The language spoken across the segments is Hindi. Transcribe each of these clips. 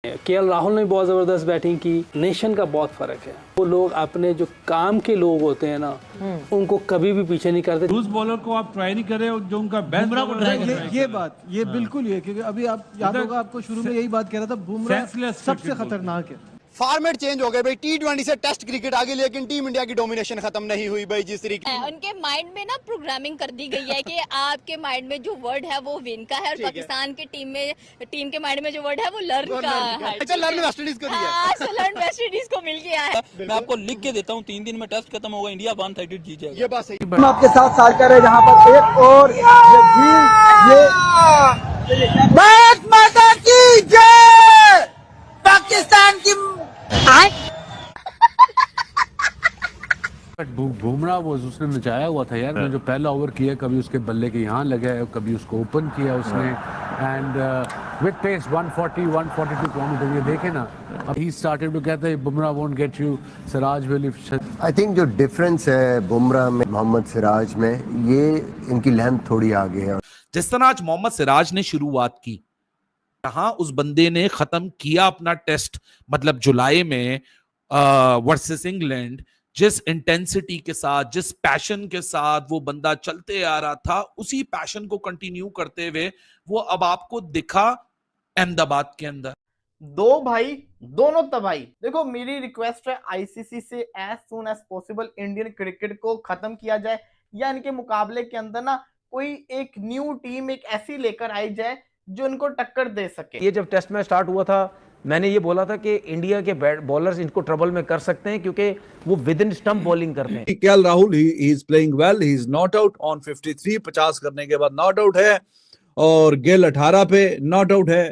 केएल राहुल ने बहुत ज़बरदस्त बैटिंग की। नेशन का बहुत फ़र्क है। वो लोग अपने जो काम के लोग होते हैं ना, उनको कभी भी पीछे नहीं करते। लूज बॉलर को आप ट्राई नहीं कर रहे हो, जो उनका बेस्ट बॉलर ये बात ये बिल्कुल ये, क्योंकि अभी आप याद होगा, आपको शुरू में यही बात कह रहा था, बुमराह सबसे खतरनाक है। फॉर्मेट चेंज हो गए भाई, T20 से टेस्ट क्रिकेट आ गई, लेकिन टीम इंडिया की डोमिनेशन खत्म नहीं हुई भाई। जिस तरीके उनके माइंड में ना प्रोग्रामिंग कर दी गई है कि आपके माइंड में जो वर्ड है वो विन का है, और पाकिस्तान की टीम के माइंड में जो वर्ड है वो लर्न का है। अच्छा, लर्न वेस्ट इंडीज को दिया, लर्न वेस्ट इंडीज को मिल गया है। मैं आपको लिख के देता हूँ, 3 दिन में टेस्ट खत्म होगा, इंडिया 130 जीत जाएगा। ये बात सही। हम आपके साथ साल कर रहे हैं, जहाँ पर एक और ये भारत माता की जय, पाकिस्तान की बुमराह वो उसने नचाया हुआ था यार। मैं जो पहला ओवर किया, कभी उसके बल्ले के यहाँ लगा है, कभी उसको ओपन किया उसने, एंड विद पेस 140 142 किलोमीटर। ये देखे ना, ही स्टार्टेड टू कहता है Bumrah won't get you, Siraj will. I think जो डिफरेंस है बुमराह में मोहम्मद सिराज में, ये इनकी लेंथ थोड़ी आगे है। जिस तरह आज मोहम्मद सिराज ने शुरुआत की, जहां उस बंदे ने खत्म किया अपना टेस्ट, मतलब जुलाई में वर्सेस इंग्लैंड, जिस इंटेंसिटी के साथ, जिस पैशन के साथ वो बंदा चलते आ रहा था, उसी पैशन को कंटिन्यू करते हुए वो अब आपको दिखा अहमदाबाद के अंदर। दो भाई दोनों तबाही। देखो, मेरी रिक्वेस्ट है आईसीसी से as soon as possible Indian cricket को खत्म किया जाए, या इनके मुकाबले के अंदर ना कोई एक न्यू टीम एक ऐसी लेकर आई जाए जो इनको टक्कर दे सके। ये जब टेस्ट मैच स्टार्ट हुआ था, मैंने ये बोला था कि इंडिया के बॉलर्स इनको ट्रबल में कर सकते हैं, क्योंकि वो विद इन स्टंप बॉलिंग करते हैं। KL Rahul he is playing well, he is not out on 53, 50 करने के बाद नॉट आउट है, और गेल 18 पे नॉट आउट है।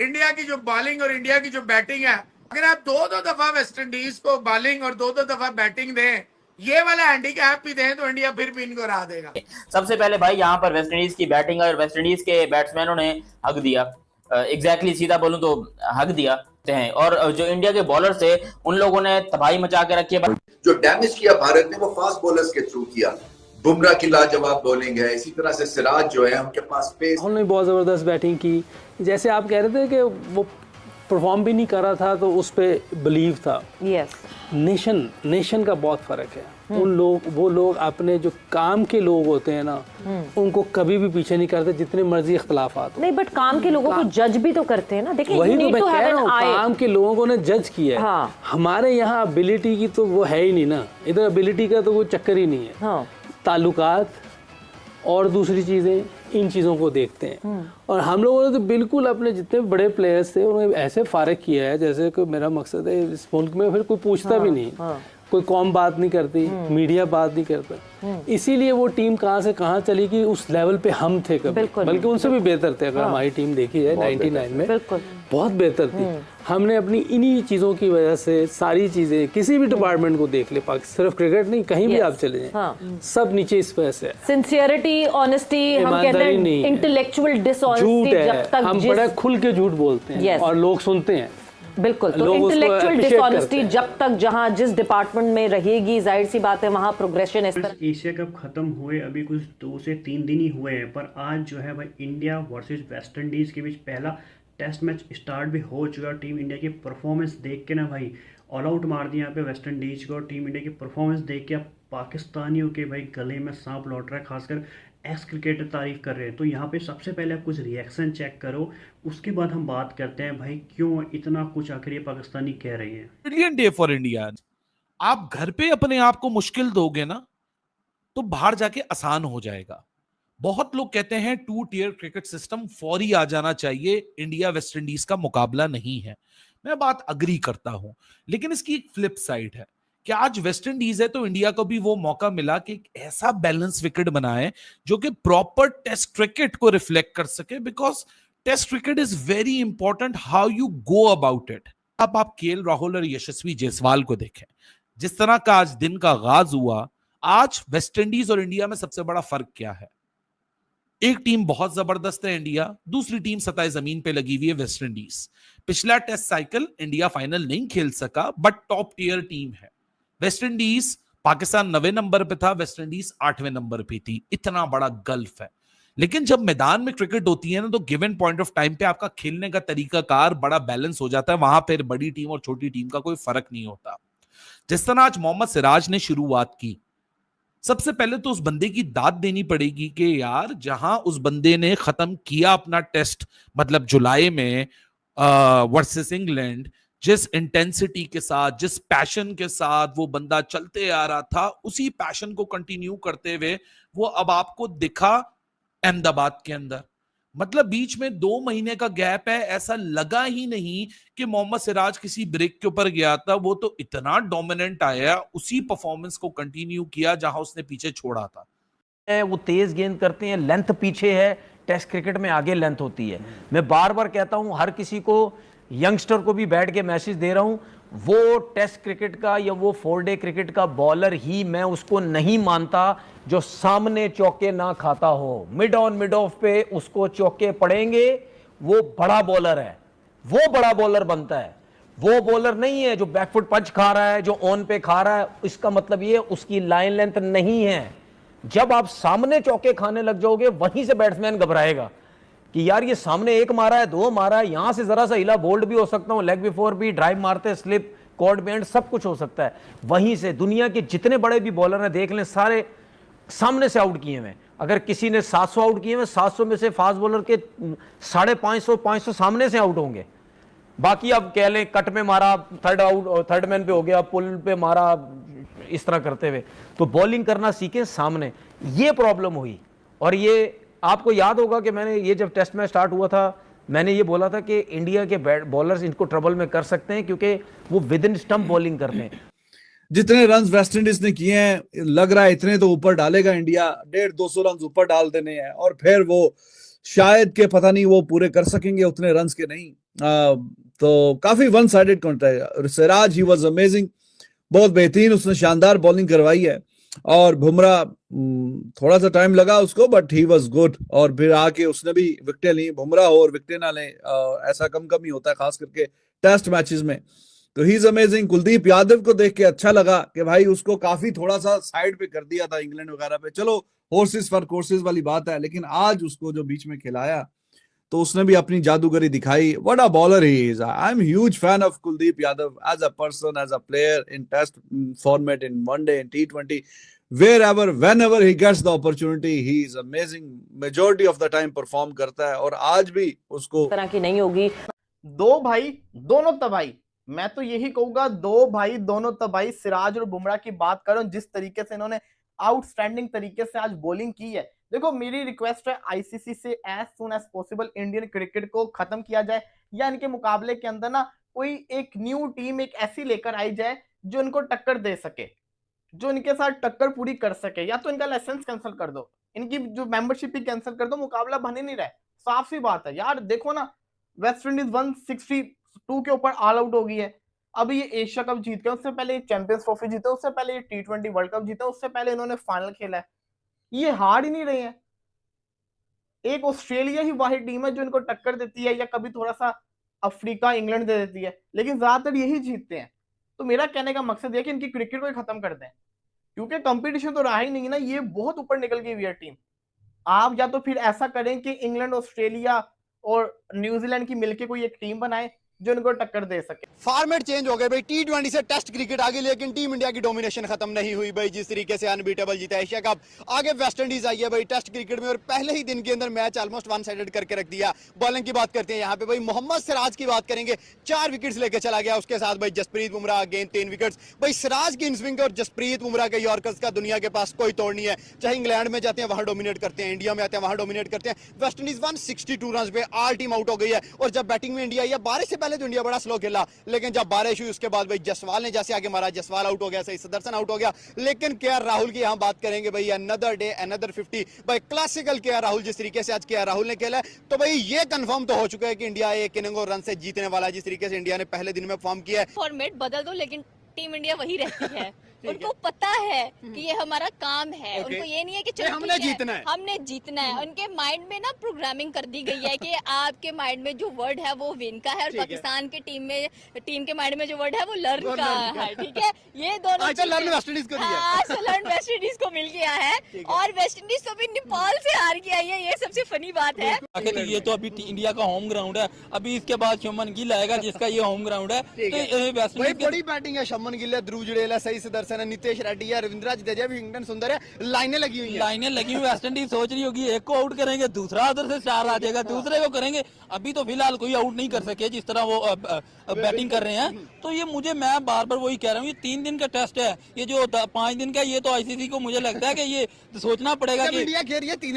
इंडिया की जो बॉलिंग और इंडिया की जो बैटिंग है, अगर आप दो दफा वेस्ट इंडीज को बॉलिंग और दो दफा बैटिंग दें, ये वाला हैंडीकैप भी दें, तो इंडिया फिर भी इनको हरा देगा। सबसे पहले भाई यहाँ पर वेस्ट इंडीज की बैटिंग और वेस्ट इंडीज के बैट्समैनों ने हक दिया, एग्जैक्टली सीधा बोलूं तो हक दिया हैं, और जो इंडिया के बॉलर थे उन लोगों ने तबाही मचा के रखी है। जो डैमेज किया भारत ने वो फास्ट बॉलर्स के थ्रू किया। बुमराह की लाजवाब बॉलिंग है, इसी तरह से सिराज जो है उनके पास पेस। उन्होंने बहुत ज़बरदस्त बैटिंग की। जैसे आप कह रहे थे कि वो परफॉर्म भी नहीं कर रहा था, तो उस पे बिलीव था। यस, नेशन का बहुत फ़र्क है। वो लोग अपने जो काम के लोग होते हैं ना, उनको कभी भी पीछे नहीं करते, जितने मर्जी इख्तलाफात। नहीं, बट काम के लोगों को जज भी तो करते हैं ना। देखिए, वही तो मैं कह रहा हूँ, काम के लोगों ने जज किया है। हाँ। हमारे यहाँ एबिलिटी की तो वो है ही नहीं ना, इधर एबिलिटी का तो कोई चक्कर ही नहीं है। हाँ। ताल्लुकात और दूसरी चीज़ें, इन चीज़ों को देखते हैं। और हम लोगों ने तो बिल्कुल अपने जितने बड़े प्लेयर्स थे उन्हें ऐसे फारिग किया है, जैसे कि मेरा मकसद है इस मुल्क में फिर कोई पूछता भी नहीं, कोई कौम बात नहीं करती, मीडिया बात नहीं करता। इसीलिए वो टीम कहाँ से कहाँ चली गई, उस लेवल पे हम थे कभी, बल्कि उनसे भी बेहतर थे। अगर हमारी टीम देखी जाए 99 में बहुत बेहतर थी। हमने अपनी इन्हीं चीज़ों की वजह से सारी चीज़ें, किसी भी डिपार्टमेंट को देख ले, सिर्फ क्रिकेट नहीं, कहीं भी आप चले जाएं, सब नीचे इस वजह से। सिंसियरिटी, ऑनेस्टी, हम कहते हैं इंटेलेक्चुअल डिसऑनेस्टी, जब तक हम बड़ा खुल के झूठ बोलते हैं और लोग सुनते हैं। बिल्कुल, तो इंटेलेक्चुअल डिसऑनेस्टी जब तक जहां जिस डिपार्टमेंट में रहेगी, जाहिर सी बात है वहां प्रोग्रेशन। इस तरह एशिया कप खत्म हुए अभी कुछ 2 से 3 दिन ही हुए हैं, पर आज जो है भाई इंडिया वर्सेस वेस्ट इंडीज के बीच पहला टेस्ट मैच स्टार्ट भी हो चुका। टीम इंडिया की परफॉर्मेंस देख के ना भाई ऑल आउट मार दिया यहाँ पे वेस्ट इंडीज को। टीम इंडिया की परफॉर्मेंस देख के अब पाकिस्तानियों के भाई गले में सांप लौट रहा है, खासकर एक्स क्रिकेटर तारीफ कर रहे हैं। तो यहाँ पे सबसे पहले आप कुछ रिएक्शन चेक करो, उसके बाद हम बात करते हैं भाई क्यों इतना कुछ आखिर ये पाकिस्तानी कह रहे हैं। Brilliant day for India. आप घर पे अपने आप को मुश्किल दोगे ना, तो बाहर जाके आसान हो जाएगा। बहुत लोग कहते हैं 2 टियर क्रिकेट सिस्टम फौरी आ जाना चाहिए, इंडिया वेस्ट इंडीज का मुकाबला नहीं है। मैं बात अग्री करता हूं, लेकिन इसकी एक फ्लिप साइड है कि आज वेस्ट इंडीज है तो इंडिया को भी वो मौका मिला कि एक ऐसा बैलेंस विकेट बनाए जो कि प्रॉपर टेस्ट क्रिकेट को रिफ्लेक्ट कर सके, because test cricket is very important how you go about it. अब आप केएल राहुल और यशस्वी जायसवाल को देखें, जिस तरह का आज दिन का आगाज हुआ। आज वेस्ट इंडीज और इंडिया में सबसे बड़ा फर्क क्या है? एक टीम बहुत जबरदस्त है इंडिया, दूसरी टीम सतह जमीन पे लगी हुई है वेस्ट इंडीज। पिछला टेस्ट साइकिल इंडिया फाइनल नहीं खेल सका, बट टॉप टियर टीम है। वेस्ट इंडीज, पाकिस्तान 9वें नंबर पे था, वेस्ट इंडीज 8वें नंबर पे थी। इतना बड़ा गल्फ है। लेकिन जब मैदान में क्रिकेट होती है ना, तो गिवन पॉइंट ऑफ टाइम पे आपका खेलने का तरीकाकार बड़ा बैलेंस हो जाता है। वहां पर बड़ी टीम और छोटी टीम का कोई फर्क नहीं होता। जिस तरह आज मोहम्मद सिराज ने शुरुआत की, सबसे पहले तो उस बंदे की दाद देनी पड़ेगी कि यार जहां उस बंदे ने खत्म किया अपना टेस्ट, मतलब जुलाई में वर्सेस इंग्लैंड, जिस इंटेंसिटी के साथ, जिस पैशन के साथ वो बंदा चलते आ रहा था, उसी पैशन को कंटिन्यू करते हुए वो अब आपको दिखा अहमदाबाद के अंदर। मतलब बीच में 2 महीने का गैप है, ऐसा लगा ही नहीं कि मोहम्मद सिराज किसी ब्रेक के ऊपर गया था। वो तो इतना डोमिनेंट आया, उसी परफॉर्मेंस को कंटिन्यू किया जहां उसने पीछे छोड़ा था। वो तेज गेंद करते हैं, लेंथ पीछे है, टेस्ट क्रिकेट में आगे लेंथ होती है। मैं बार बार कहता हूं, हर किसी को, यंगस्टर को भी बैठ के मैसेज दे रहा हूं, वो टेस्ट क्रिकेट का या वो 4 डे क्रिकेट का बॉलर ही मैं उसको नहीं मानता जो सामने चौके ना खाता हो। मिड ऑन मिड ऑफ पे उसको चौके पड़ेंगे, वो बड़ा बॉलर है, वो बड़ा बॉलर बनता है। वो बॉलर नहीं है जो बैकफुट पंच खा रहा है, जो ऑन पे खा रहा है। इसका मतलब ये उसकी लाइन लेंथ नहीं है। जब आप सामने चौके खाने लग जाओगे, वहीं से बैट्समैन घबराएगा कि यार ये सामने 1 मारा है, 2 मारा है, यहां से जरा सा हिला, बोल्ड भी हो सकता हूं, लेग बिफोर भी, ड्राइव मारते, स्लिप, कॉर्ड बेंड, सब कुछ हो सकता है। वहीं से दुनिया के जितने बड़े भी बॉलर हैं देख लें, सारे सामने से आउट किए हुए। अगर किसी ने 700 आउट किए हुए, 700 में से फास्ट बॉलर के 550 सामने से आउट होंगे। बाकी अब कह लें कट में मारा, थर्ड मैन पे हो गया, पुल पे मारा, इस तरह करते हुए। तो बॉलिंग करना सीखें सामने। ये प्रॉब्लम हुई। और ये आपको याद होगा कि मैंने ये जब टेस्ट मैच स्टार्ट हुआ था, मैंने ये बोला था कि इंडिया के बॉलर्स इनको ट्रबल में कर सकते हैं क्योंकि वो विद इन स्टंप बॉलिंग करते हैं। जितने रन वेस्ट इंडीज ने किए हैं, लग रहा है इतने तो ऊपर डालेगा इंडिया, 150-200 रन ऊपर डाल देने हैं। और फिर वो शायद के पता नहीं वो पूरे कर सकेंगे उतने रन के नहीं। तो काफी वन साइडेड कॉन्टेस्ट है। सिराज ही वाज अमेजिंग, बहुत बेहतरीन, उसने शानदार बॉलिंग करवाई है। और बुमराह थोड़ा सा टाइम लगा उसको, बट ही वाज गुड। और फिर आके उसने भी विकेटें ली। बुमराह हो और विकेटें ना ले, ऐसा कम ही होता है, खास करके टेस्ट मैचेस में। तो he is amazing. Kuldeep Yadav को देख के अच्छा लगा कि भाई उसको काफी थोड़ा सा साइड पे कर दिया था इंग्लैंड वगैरह पे। चलो हॉर्सेस फॉर कोर्सेज वाली बात है, लेकिन आज उसको जो बीच में खिलाया तो उसने भी अपनी जादूगरी दिखाई। What a bowler he is. I am huge fan of Kuldeep Yadav as a person, as a player, in test format, in one day, in T20, wherever, whenever he gets the opportunity, he is amazing. Majority of the time perform करता है और आज भी उसको तरह की नहीं होगी। 2 भाई दोनों तबाही, मैं तो यही कहूंगा 2 भाई दोनों तबाही। सिराज और बुमराह की बात करो, जिस तरीके से इन्होंने आउटस्टैंडिंग तरीके से आज बॉलिंग की है। देखो मेरी रिक्वेस्ट है आईसीसी से as soon as possible Indian cricket को खत्म किया जाए, या इनके मुकाबले के अंदर ना कोई एक न्यू टीम एक ऐसी लेकर आई जाए जो इनको टक्कर दे सके, जो इनके साथ टक्कर पूरी कर सके। या तो इनका लाइसेंस कैंसिल कर दो, इनकी जो मेंबरशिप ही कैंसिल कर दो, मुकाबला बन ही नहीं रहा है। साफ सी बात है यार। देखो ना, वेस्ट इंडीज 162 के ऊपर ऑल आउट हो गई है। अभी ये एशिया कप जीत गए, उससे पहले चैंपियंस ट्रॉफी जीते, उससे पहले ये T20 वर्ल्ड कप जीते, उससे पहले इन्होंने फाइनल खेला है। ये हार ही नहीं रहे हैं। एक ऑस्ट्रेलिया ही वाहिद टीम है जो इनको टक्कर देती है, या कभी थोड़ा सा अफ्रीका, इंग्लैंड दे देती है, लेकिन ज्यादातर यही जीतते हैं। तो मेरा कहने का मकसद है कि इनकी क्रिकेट को खत्म कर दें, क्योंकि कंपटीशन तो रहा ही नहीं ना। ये बहुत ऊपर निकल गई हुई है टीम। आप या तो फिर ऐसा करें कि इंग्लैंड, ऑस्ट्रेलिया और न्यूजीलैंड की मिलकर कोई एक टीम बनाए जो इनको टक्कर दे सके। फॉर्मेट चेंज हो गए भाई, T20 से टेस्ट क्रिकेट आ गई, लेकिन टीम इंडिया की डोमिनेशन खत्म नहीं हुई भाई। जिस तरीके से अनबीटेबल जीता एशिया कप, आगे वेस्ट इंडीज आई है भाई टेस्ट क्रिकेट में, और पहले ही दिन के अंदर मैच ऑलमोस्ट वन साइडेड करके रख दिया। बॉलिंग की बात करते हैं यहाँ पे भाई, मोहम्मद सिराज की बात करेंगे, 4 विकेट्स लेके चला गया। उसके साथ भाई जसप्रीत बुमराह अगेन 3 विकेट्स। भाई सिराज की इनस्विंग और जसप्रीत बुमराह के यॉर्कर्स का दुनिया के पास कोई तोड़ नहीं है। चाहे इंग्लैंड में जाते हैं वहां डोमिनेट करते हैं, इंडिया में आते हैं वहां डोमिनेट करते हैं। वेस्ट इंडीज 162 रन पे ऑल टीम आउट हो गई है। और जब बैटिंग में इंडिया आई है, बारिश से पहले तो इंडिया बड़ा स्लो खेला, लेकिन जब बारिश हुई उसके बाद भाई जसवाल ने जैसे आगे मारा, जसवाल आउट हो गया, सही सुदर्शन आउट हो गया। लेकिन केआर राहुल की यहां बात करेंगे भाई, अनदर डे अनदर 50 भाई, क्लासिकल केआर राहुल। जिस तरीके से आज केआर राहुल ने खेला है, तो भाई ये कंफर्म तो हो चुका है कि इंडिया एक इनिंग और रन से जीतने वाला है, जिस तरीके से इंडिया ने पहले दिन में परफॉर्म किया है। फॉर्मेट बदल दो, लेकिन टीम इंडिया वही रहती है। उनको पता है कि ये हमारा काम है, उनको ये नहीं है कि चलो हमने जीतना है, हमने जीतना है। उनके माइंड में ना प्रोग्रामिंग कर दी गई है कि आपके माइंड में जो वर्ड है वो विन का है और पाकिस्तान की टीम के माइंड में जो वर्ड है वो लर्न का है। ठीक है, ये दोनों लर्न वेस्ट इंडीज को दिया, आज लर्न वेस्ट इंडीज को मिल गया है और वेस्ट इंडीज तो भी नेपाल से हार के आई है। ये सबसे फनी बात है। ये तो अभी इंडिया का होम ग्राउंड है, अभी इसके बाद शुभमन गिल आएगा जिसका ये होम ग्राउंड है। तो बड़ी बैटिंग है, शुभमन गिल है, ध्रुव जुड़ेला, सही सुदर्शन है, नितेश रेड्डी है, रविंद्र जडेजा, विंगटन सुंदर है, लाइनें लगी हुई हैं। वेस्ट इंडीज सोच रही होगी एक को आउट करेंगे, दूसरा उधर से 4 आ जाएगा, दूसरे को करेंगे। अभी तो फिलहाल कोई आउट नहीं कर सके जिस तरह वो बैटिंग कर रहे हैं। तो ये मैं बार बार वही कह रहा हूँ, ये 3 दिन का टेस्ट है, ये जो 5 दिन का, ये तो आईसीसी को मुझे लगता है कि ये सोचना पड़ेगा कि इंडिया खेल रही है 3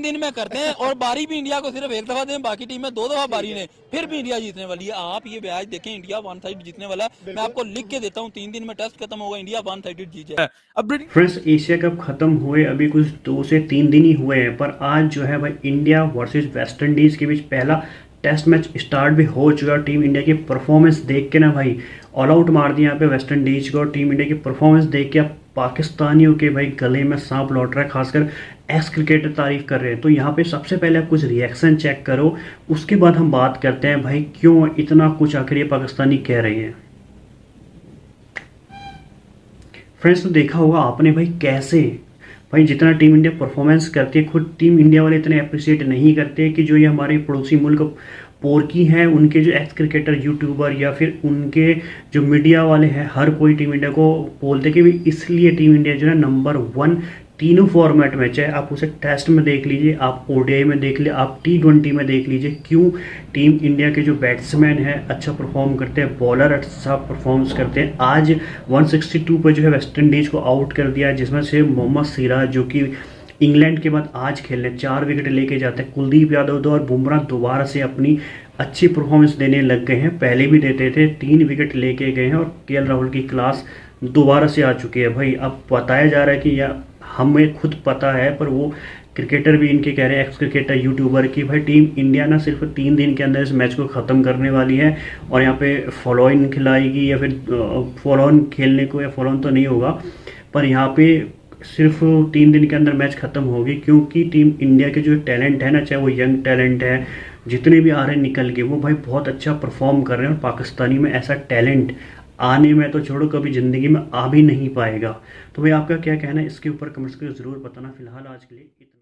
दिन में करते हैं और बारी भी इंडिया को सिर्फ 1 दफा दें, बाकी टीम में 2 दफा बारी ने, फिर भी इंडिया जीतने वाली है। आप ये मैच देखें, इंडिया 1 साइड जीतने वाला है। मैं आपको लिख के देता हूँ, 3 दिन में टेस्ट खत्म होगा, इंडिया 1 साइड जीत जाए। फ्रेंड्स, एशिया कप खत्म हुए अभी कुछ 2 से 3 दिन ही हुए हैं, पर आज जो है भाई इंडिया वर्सेस वेस्ट इंडीज के बीच पहला टेस्ट मैच स्टार्ट भी हो चुका। टीम इंडिया की परफॉर्मेंस देख के ना भाई ऑल आउट मार दिया यहाँ पे वेस्ट इंडीज को। टीम इंडिया की परफॉर्मेंस देख के अब पाकिस्तानियों के भाई गले में सांप लौट रहा है, खासकर एक्स क्रिकेटर तारीफ कर रहे हैं। तो यहाँ पे सबसे पहले आप कुछ रिएक्शन चेक करो, उसके बाद हम बात करते हैं भाई क्यों इतना कुछ आखिर ये पाकिस्तानी कह रहे हैं। फ्रेंड्स, तो देखा होगा आपने भाई कैसे भाई जितना टीम इंडिया परफॉर्मेंस करती है, खुद टीम इंडिया वाले इतने अप्रिशिएट नहीं करते कि जो ये हमारे पड़ोसी मुल्क पोर्की हैं, उनके जो एक्स क्रिकेटर, यूट्यूबर या फिर उनके जो मीडिया वाले हैं, हर कोई टीम इंडिया को बोलते कि भाई इसलिए टीम इंडिया जो है नंबर 1 तीनों फॉर्मेट में, चाहे आप उसे टेस्ट में देख लीजिए, आप ओडीआई में देख लीजिए, आप T20 में देख लीजिए। क्यों? टीम इंडिया के जो बैट्समैन हैं अच्छा परफॉर्म करते हैं, बॉलर अच्छा परफॉर्मेंस करते हैं। आज 162 पर जो है वेस्ट इंडीज़ को आउट कर दिया, जिसमें से मोहम्मद सिराज जो कि इंग्लैंड के बाद आज खेलने 4 विकेट लेके जाते हैं। कुलदीप यादव और बुमराह दोबारा से अपनी अच्छी परफॉर्मेंस देने लग गए हैं, पहले भी देते थे, 3 विकेट लेके गए हैं और केएल राहुल की क्लास दोबारा से आ चुकी है। भाई अब बताया जा रहा है कि या हमें खुद पता है, पर वो क्रिकेटर भी इनके कह रहे हैं, एक्स क्रिकेटर, यूट्यूबर, की भाई टीम इंडिया ना सिर्फ 3 दिन के अंदर इस मैच को ख़त्म करने वाली है और यहाँ पे फॉलो इन खिलाएगी या फिर फॉलो ऑन खेलने को, या फॉलो ऑन तो नहीं होगा, पर यहाँ पे सिर्फ 3 दिन के अंदर मैच ख़त्म होगी। क्योंकि टीम इंडिया के जो टैलेंट है ना, चाहे वो यंग टैलेंट है, जितने भी आ रहे हैं निकल के, वो भाई बहुत अच्छा परफॉर्म कर रहे हैं और पाकिस्तानी में ऐसा टैलेंट आने में तो छोड़ो, कभी ज़िंदगी में आ भी नहीं पाएगा। तो भाई आपका क्या कहना है इसके ऊपर कमेंट्स करके ज़रूर बताना। फिलहाल आज के लिए इतना।